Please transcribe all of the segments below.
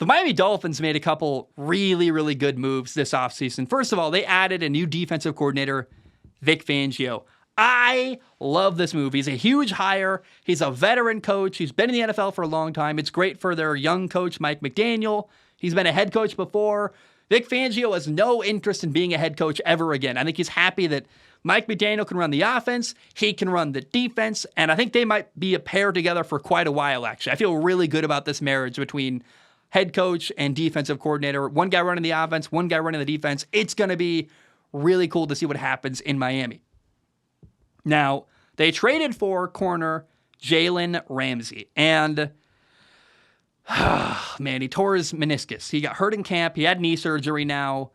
The Miami Dolphins made a couple really, really good moves this offseason. First of all, they added a new defensive coordinator, Vic Fangio. I love this move. He's a huge hire. He's a veteran coach. He's been in the NFL for a long time. It's great for their young coach, Mike McDaniel. He's been a head coach before. Vic Fangio has no interest in being a head coach ever again. I think he's happy that Mike McDaniel can run the offense, he can run the defense, and I think they might be a pair together for quite a while, actually. I feel really good about this marriage between head coach and defensive coordinator. One guy running the offense, one guy running the defense. It's going to be really cool to see what happens in Miami. Now, they traded for corner Jalen Ramsey, and man, he tore his meniscus. He got hurt in camp. He had knee surgery now.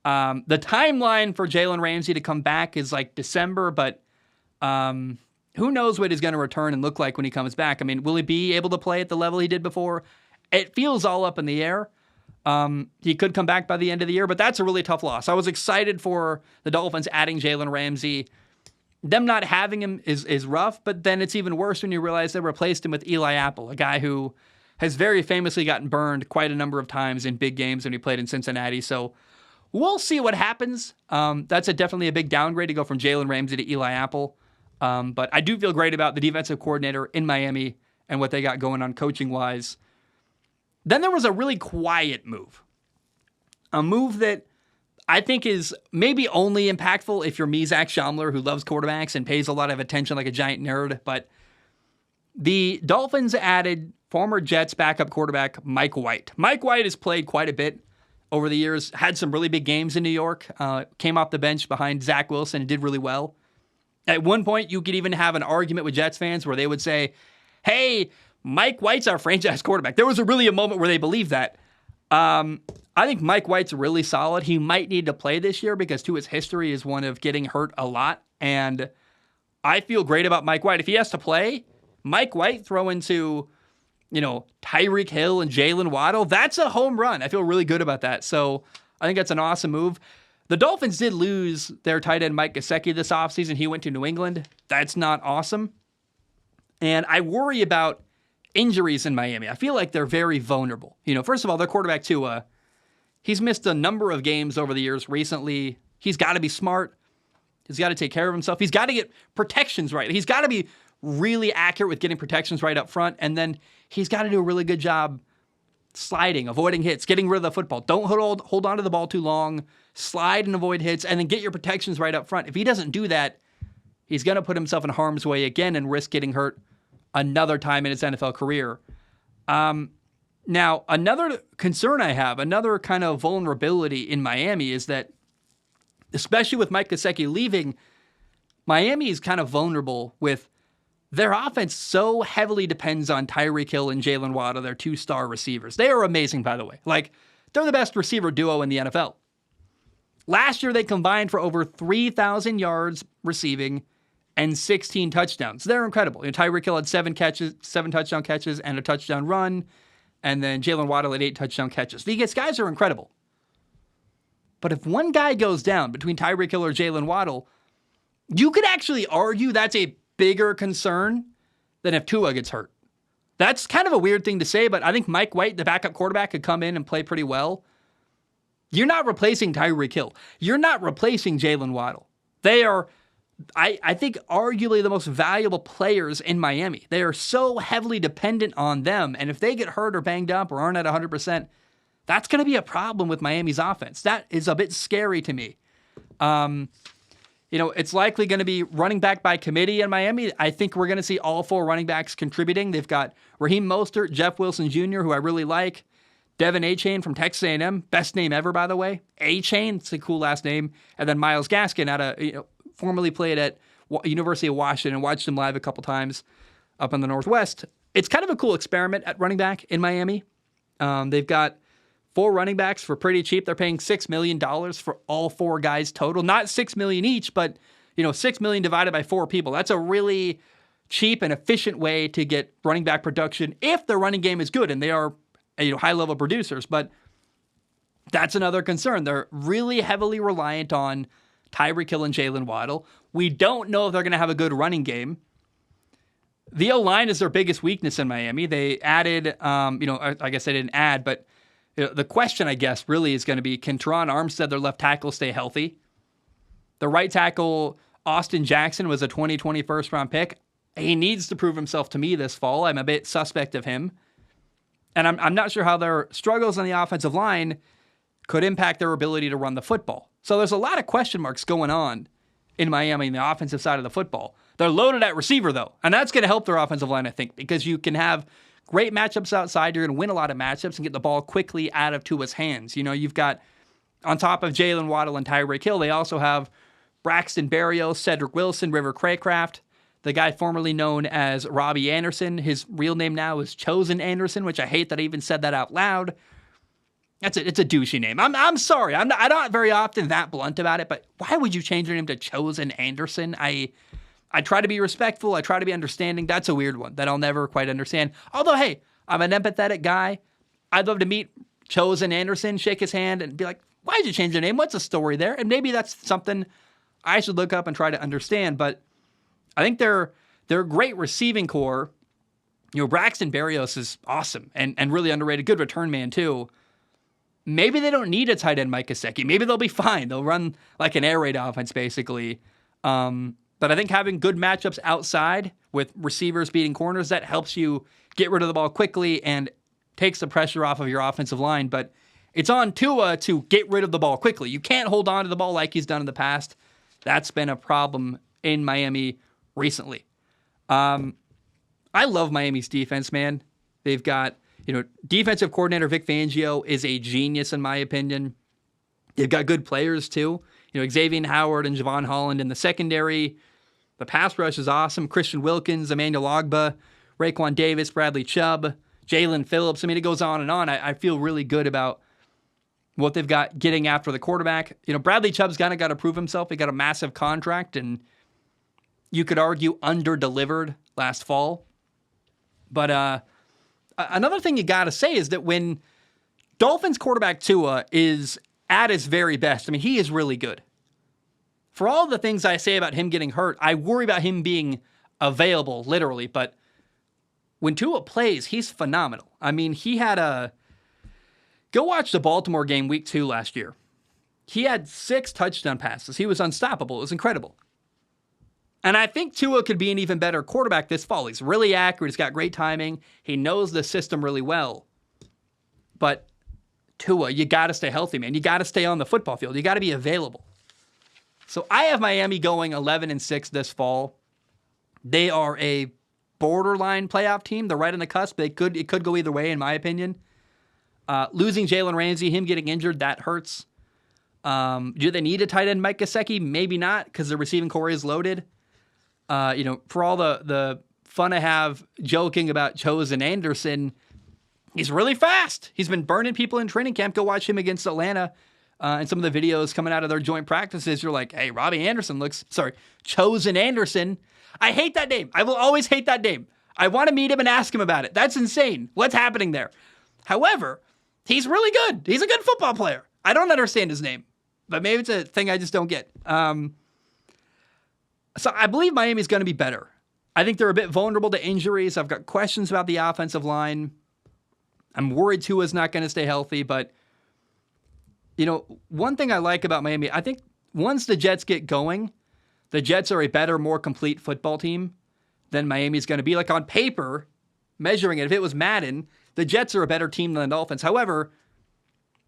The timeline for Jalen Ramsey to come back is like December, but who knows what he's going to return and look like when he comes back. I mean, will he be able to play at the level he did before? It feels all up in the air. He could come back by the end of the year, but that's a really tough loss. I was excited for the Dolphins adding Jalen Ramsey. Them not having him is rough, but then it's even worse when you realize they replaced him with Eli Apple, a guy who has very famously gotten burned quite a number of times in big games when he played in Cincinnati. So we'll see what happens. That's definitely a big downgrade to go from Jalen Ramsey to Eli Apple. But I do feel great about the defensive coordinator in Miami and what they got going on coaching-wise. Then there was a really quiet move. A move that I think is maybe only impactful if you're me, Zach Schaumler, who loves quarterbacks and pays a lot of attention like a giant nerd. But the Dolphins added former Jets backup quarterback Mike White. Mike White has played quite a bit over the years, had some really big games in New York, came off the bench behind Zach Wilson and did really well. At one point, you could even have an argument with Jets fans where they would say, hey, Mike White's our franchise quarterback. There was really a moment where they believed that. I think Mike White's really solid. He might need to play this year because, too, his history is one of getting hurt a lot. And I feel great about Mike White. If he has to play, Mike White throw into, Tyreek Hill and Jalen Waddle, that's a home run. I feel really good about that. So I think that's an awesome move. The Dolphins did lose their tight end Mike Gesicki this offseason. He went to New England. That's not awesome. And I worry about injuries in Miami. I feel like they're very vulnerable. First of all, their quarterback Tua, he's missed a number of games over the years recently. He's got to be smart. He's got to take care of himself. He's got to get protections right. He's got to be really accurate with getting protections right up front. And then he's got to do a really good job sliding, avoiding hits, getting rid of the football. Don't hold on to the ball too long. Slide and avoid hits, and then get your protections right up front. If he doesn't do that, he's going to put himself in harm's way again and risk getting hurt another time in his NFL career. Now, another concern I have, another kind of vulnerability in Miami is that, especially with Mike Gesicki leaving, Miami is kind of vulnerable with their offense so heavily depends on Tyreek Hill and Jalen Waddle, their two-star receivers. They are amazing, by the way. They're the best receiver duo in the NFL. Last year, they combined for over 3,000 yards receiving and 16 touchdowns. They're incredible. Tyreek Hill had 7 touchdown catches and a touchdown run, and then Jalen Waddle had 8 touchdown catches. These guys are incredible. But if one guy goes down between Tyreek Hill or Jalen Waddle, you could actually argue that's a bigger concern than if Tua gets hurt. That's kind of a weird thing to say, but I think Mike White, the backup quarterback, could come in and play pretty well. You're not replacing Tyreek Hill. You're not replacing Jalen Waddle. They are, I think, arguably the most valuable players in Miami. They are so heavily dependent on them, and if they get hurt or banged up or aren't at 100%, that's going to be a problem with Miami's offense. That is a bit scary to me. It's likely going to be running back by committee in Miami. I think we're going to see all 4 running backs contributing. They've got Raheem Mostert, Jeff Wilson Jr., who I really like, Devin A-Chain from Texas A&M, best name ever, by the way. A-Chain, it's a cool last name. And then Myles Gaskin, formerly played at University of Washington and watched him live a couple times up in the Northwest. It's kind of a cool experiment at running back in Miami. They've got 4 running backs for pretty cheap. They're paying $6 million for all 4 guys total. Not $6 million each, but $6 million divided by 4 people. That's a really cheap and efficient way to get running back production if the running game is good, and they are high-level producers. But that's another concern. They're really heavily reliant on Tyreek Hill and Jalen Waddle. We don't know if they're going to have a good running game. The O-line is their biggest weakness in Miami. They added, I guess they didn't add, but The question, I guess, really is going to be, can Teron Armstead, their left tackle, stay healthy? The right tackle, Austin Jackson, was a 2020 first-round pick. He needs to prove himself to me this fall. I'm a bit suspect of him. And I'm not sure how their struggles on the offensive line could impact their ability to run the football. So there's a lot of question marks going on in Miami in the offensive side of the football. They're loaded at receiver, though, and that's going to help their offensive line, I think, because you can have great matchups outside. You're going to win a lot of matchups and get the ball quickly out of Tua's hands. You know, you've got, on top of Jalen Waddle and Tyreek Hill, they also have Braxton Berrios, Cedric Wilson, River Craycraft, the guy formerly known as Robbie Anderson. His real name now is Chosen Anderson, which I hate that I even said that out loud. It's a douchey name. I'm sorry. I'm not very often that blunt about it, but why would you change your name to Chosen Anderson? I try to be respectful. I try to be understanding. That's a weird one that I'll never quite understand. Although, hey, I'm an empathetic guy. I'd love to meet Chosen Anderson, shake his hand, and be like, why did you change your name? What's the story there? And maybe that's something I should look up and try to understand. But I think they're a great receiving core. You know, Braxton Berrios is awesome and really underrated. Good return man, too. Maybe they don't need a tight end Mike Gesicki. Maybe they'll be fine. They'll run like an air raid offense, basically. But I think having good matchups outside with receivers beating corners, that helps you get rid of the ball quickly and takes the pressure off of your offensive line. But it's on Tua to get rid of the ball quickly. You can't hold on to the ball like he's done in the past. That's been a problem in Miami recently. I love Miami's defense, man. They've got, defensive coordinator Vic Fangio is a genius in my opinion. They've got good players too. Xavier Howard and Javon Holland in the secondary. The pass rush is awesome. Christian Wilkins, Emmanuel Ogbah, Raekwon Davis, Bradley Chubb, Jalen Phillips. I mean, it goes on and on. I feel really good about what they've got getting after the quarterback. Bradley Chubb's kind of got to prove himself. He got a massive contract, and you could argue under-delivered last fall. But another thing you got to say is that when Dolphins quarterback Tua is at his very best, I mean, he is really good. For all the things I say about him getting hurt, I worry about him being available, literally. But when Tua plays, he's phenomenal. I mean, he had go watch the Baltimore game week 2 last year. He had 6 touchdown passes. He was unstoppable. It was incredible. And I think Tua could be an even better quarterback this fall. He's really accurate. He's got great timing. He knows the system really well. But Tua, you got to stay healthy, man. You got to stay on the football field. You got to be available. So I have Miami going 11-6 this fall. They are a borderline playoff team. They're right on the cusp. It could go either way, in my opinion. Losing Jalen Ramsey, him getting injured, that hurts. Do they need a tight end Mike Gesicki? Maybe not, because the receiving core is loaded. For all the fun I have joking about Chosen Anderson, he's really fast. He's been burning people in training camp. Go watch him against Atlanta. And some of the videos coming out of their joint practices, you're like, hey, Chosen Anderson. I hate that name. I will always hate that name. I want to meet him and ask him about it. That's insane. What's happening there? However, he's really good. He's a good football player. I don't understand his name, but maybe it's a thing I just don't get. So I believe Miami's going to be better. I think they're a bit vulnerable to injuries. I've got questions about the offensive line. I'm worried Tua's not going to stay healthy, but one thing I like about Miami, I think once the Jets get going, the Jets are a better, more complete football team than Miami's going to be. Like on paper, measuring it, if it was Madden, the Jets are a better team than the Dolphins. However,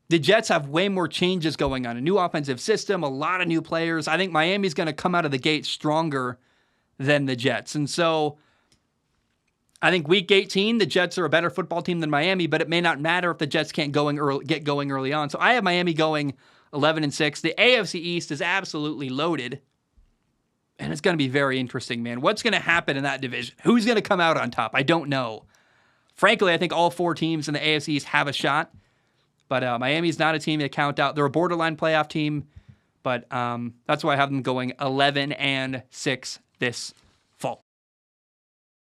the Jets have way more changes going on. A new offensive system, a lot of new players. I think Miami's going to come out of the gate stronger than the Jets. And so I think week 18, the Jets are a better football team than Miami, but it may not matter if the Jets can't get going early on. So I have Miami going 11-6. The AFC East is absolutely loaded, and it's going to be very interesting, man. What's going to happen in that division? Who's going to come out on top? I don't know. Frankly, I think all 4 teams in the AFC East have a shot, but Miami's not a team to count out. They're a borderline playoff team, but that's why I have them going 11-6 this